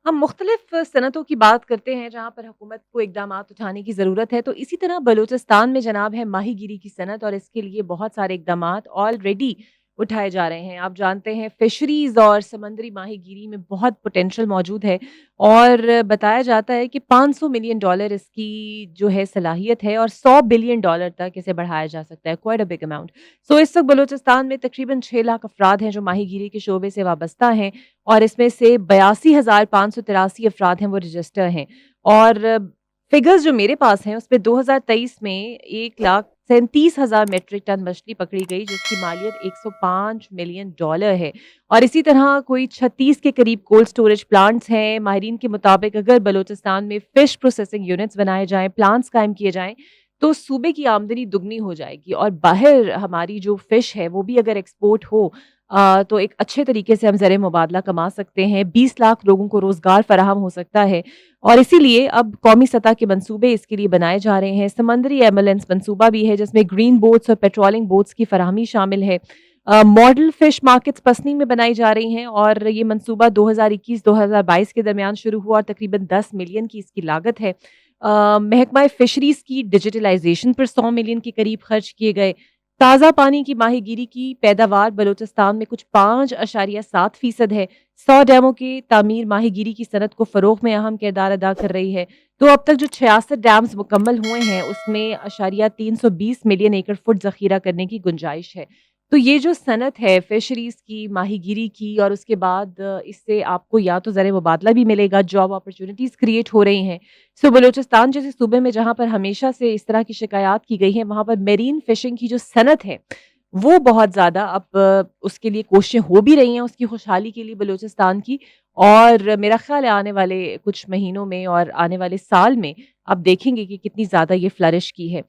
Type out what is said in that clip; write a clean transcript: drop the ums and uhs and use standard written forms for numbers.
हम मुख्तलिफ सनतों की बात करते हैं जहाँ पर हुकूमत को इकदामात उठाने की ज़रूरत है, तो इसी तरह बलूचिस्तान में जनाब है माहीगीरी की सनत और इसके लिए बहुत सारे इकदामात ऑलरेडी उठाए जा रहे हैं। आप जानते हैं फ़िशरीज़ और समंदरी माहीगीरी में बहुत पोटेंशियल मौजूद है और बताया जाता है कि $500 मिलियन इसकी जो है सलाहियत है और $100 बिलियन तक इसे बढ़ाया जा सकता है, क्वाइट अ बिग अमाउंट। सो इस वक़्त बलूचिस्तान में तकरीबन 6 लाख अफ़राद हैं जो माहीगीरी के शोबे से वाबस्ता हैं और इसमें से 82,583 अफ़राद हैं वो रजिस्टर हैं। और फ़िगर्स जो मेरे पास हैं उसमें 2023 में 1,37,000 मेट्रिक टन मछली पकड़ी गई जिसकी मालियत $105 मिलियन है। और इसी तरह कोई 36 के करीब कोल्ड स्टोरेज प्लांट्स हैं। माहिरीन के मुताबिक अगर बलूचिस्तान में फ़िश प्रोसेसिंग यूनिट्स बनाए जाएँ, प्लांट्स कायम किए जाएँ, तो सूबे की आमदनी दुगनी हो जाएगी और बाहर हमारी जो फ़िश है वो भी अगर एक्सपोर्ट हो तो एक अच्छे तरीके से हम ज़र मुबादला कमा सकते हैं, 20 लाख लोगों को रोज़गार फ़राहम हो सकता है और इसीलिए अब कौमी सतह के मंसूबे इसके लिए बनाए जा रहे हैं। समंदरी एम्बुलेंस मंसूबा भी है जिसमें ग्रीन बोट्स और पेट्रोलिंग बोट्स की फ़राहमी शामिल है। मॉडल फ़िश मार्केट्स पसनी में बनाई जा रही हैं और ये मंसूबा 2021-2022 के दरमियान शुरू हुआ और तकरीबन 10 मिलियन की इसकी लागत है। महकमा फ़िशरीज़ की डिजिटलाइज़ेशन पर 100 मिलियन के करीब खर्च किए गए। ताज़ा पानी की माहीगीरी की पैदावार बलूचिस्तान में कुछ 5.7% है। 100 डैमों की तामीर माहीगीरी की सनत को फ़रोग़ में अहम किरदार अदा कर रही है। तो अब तक जो 66 डैम्स मुकम्मल हुए हैं, उसमें अशारिया 320 मिलियन एकड़ फुट ज़ख़ीरा करने की गुंजाइश है। तो ये जो सनत है फ़िशरीज़ की, माहीगीरी की और उसके बाद इससे आपको या तो ज़र मुबादला भी मिलेगा, जॉब अपॉर्च्युनिटीज़ क्रिएट हो रही हैं। सो बलूचिस्तान जैसे सूबे में जहाँ पर हमेशा से इस तरह की शिकायत की गई हैं, वहाँ पर मेरीन फ़िशिंग की जो सनत है, वो बहुत ज़्यादा अब उसके लिए कोशिशें हो भी रही हैं, उसकी खुशहाली के लिए बलूचिस्तान की और मेरा ख़्याल है आने वाले कुछ महीनों में और आने वाले साल में आप देखेंगे कि कितनी ज़्यादा ये फ्लरिश की है।